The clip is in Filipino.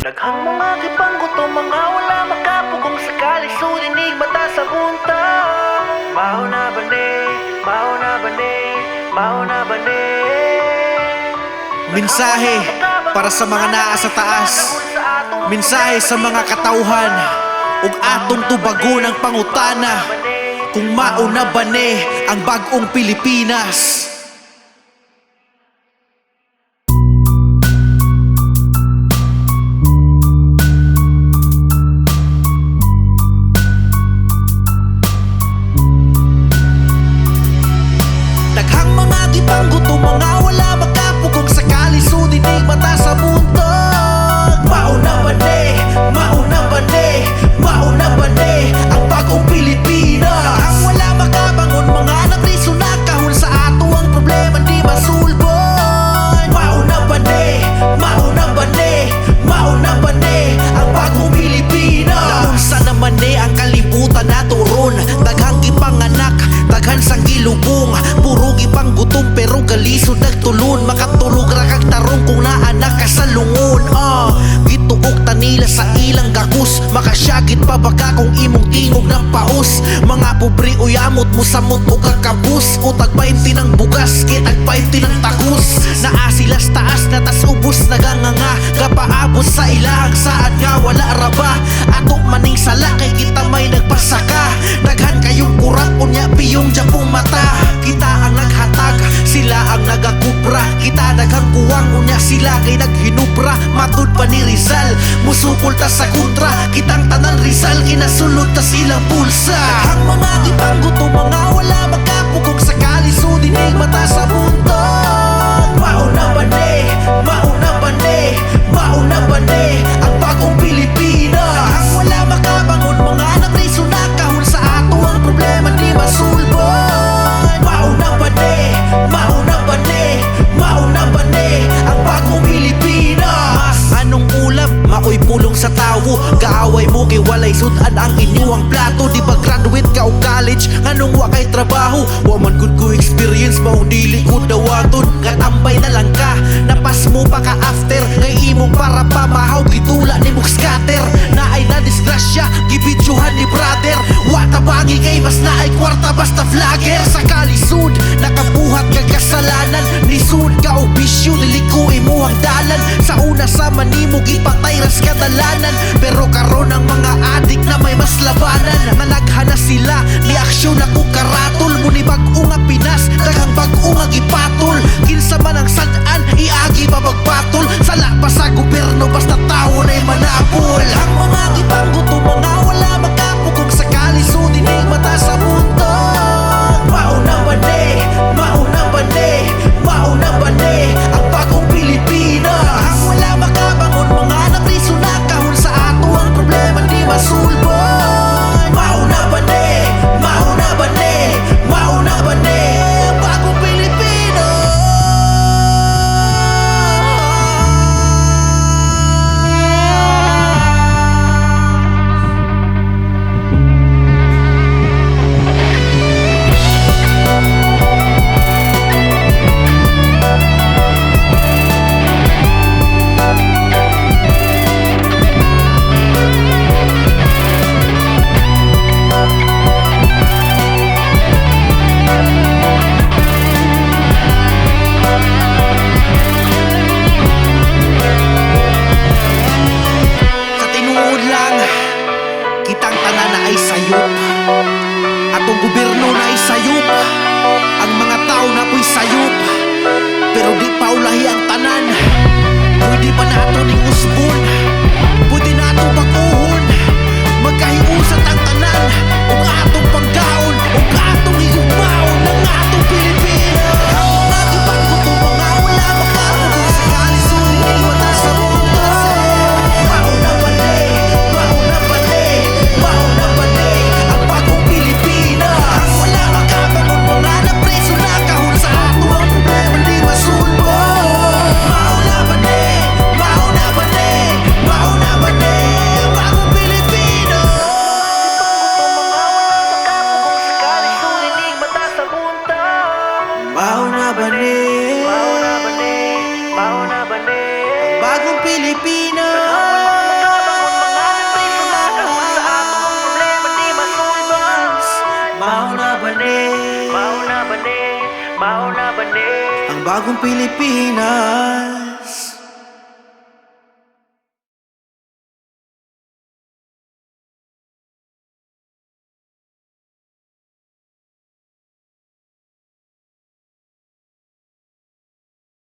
Daghang mga gipangguto, mga wala makapugong sakali sudinig mata sa buntag. Mauna ba ni, mauna ba ni, mauna ba ni? Mensahe para sa mga naa sa taas, mensahe sa mga katauhan, ug atong tubagon ang pangutana, kung mauna ba ni ang bag-ong Pilipinas. Daghang mga gipangguto, mga wala makapugong sakali sudinig mata sa buntag. Mauna ba ni, mauna ba ni, mauna ba ni ang bagong Pilipinas? Ang wala makabangon, mga napriso na kahon sa ato ang problema di masulbon. Mauna ba ni, mauna ba ni, mauna ba ni ang bagong Pilipinas? Naunsa naman ni ang kalibutan nato ron, daghang gipanganak, daghan sang gilubong, puro gipang gutom pero galisod nagtulon. Makatulog ra kag tarong kung naanak ka sa lungon. Gituok ta nila sa ilang gakus, makasyagit pa baka kung imong tingog ng paus. Mga pobre uyamot mo samot o kakabus, o tagpainti ng bugas kay tagpainti ng takus. Naa sila sa taas na tas ubos naganganga, kapaabot sa ilang saad nga wala ra ba. Ato maning sala kay kita may nagpasaka, daghan kayong kurap unya piyong japong mata. Kita ang naghatag, sila ang nagakupra, kita daghang kuwang unya sila kay naghinubra. Matud pa ni Rizal, musukol ta sa kontra, kitang tanan Rizal kinasulod ta silang pulsa. Daghang mga gipangguto, mga wala makapugong sakali sudinig mata sa buntag. Mauna ba ni, mauna ba ni, mauna ba ni ang bagong Pilipinas? Ang wala makabangon, mga napriso na kahon sa ato ang problema di masulbon. Mauna ba ni, mauna ba ni, mauna ba ni ang bagong Pilipinas? Anong ulam? Maoy pulong sa tawo, gaaway mo kay walay sudan ang inyong plato. Di ba graduate ka o college, anong wa kay trabaho? Wa man good ko experience, maong dili ko dawaton. Katambay na lang ka, napas mo pa ka after, kay imong para pamahaw gitula ni mong scatter. Naay na disgrasya, gibidyohan ni brother, wa tabangi kay mas naay kwarta basta vlogger. Sa kalisod, nakabuhat kag kasalanan, nisud ka o bisyo, liliko imo ang dalan. Sa una sa manimo gipatay ras kadalanan, pero karon ang mga adik na may mas labanan. Nanaghana sila, ni aksyon ako karatol, muni bag-o nga Pinas, daghang bag-o nga gipatol. Kinsa man ang sad-an, iagi pa magpatol, sala pa sa gobyerno basta tao na'y manapol. Ang mga gipangguto, mga wala makapugong sakali sudinig mata sa buntag. Mauna ba ni, mauna ba ni, mauna ba ni ang bagong Pilipinas? Ang wala makabangon, mga napriso na kahon sa ato ang problema di masulbon. Mauna ba ni, mauna ba ni, mauna ba ni ang bagong Pilipinas? Kitang tanan na ay sayop, atong gobyerno na ay sayop, ang mga tao na po'y sayop, pero di pa ulahi ang tanan. Pwede pa nato ning usbon, pwede nato baguhon, magkahiusat ang tanan, ug atong panggaon, ug atong higugmaon ng atong Pilipinas. Ang mga gipangguto, mga wala makapugong sakali sudinig mata sa buntag. Mauna ba ni, mauna ba ni, mauna ba ni ang bagong Pilipinas? Ang wala makabangon, mga napreso na kahon sa ato ang problema di masulbon. Mauna ba ni, mauna ba ni, mauna ba ni ang bagong Pilipinas? Mauna ba ni, Mauna ba ni, mauna ba ni, mauna ba ni bagong Pilipinas? mauna ba ni? Ang bagong Pilipinas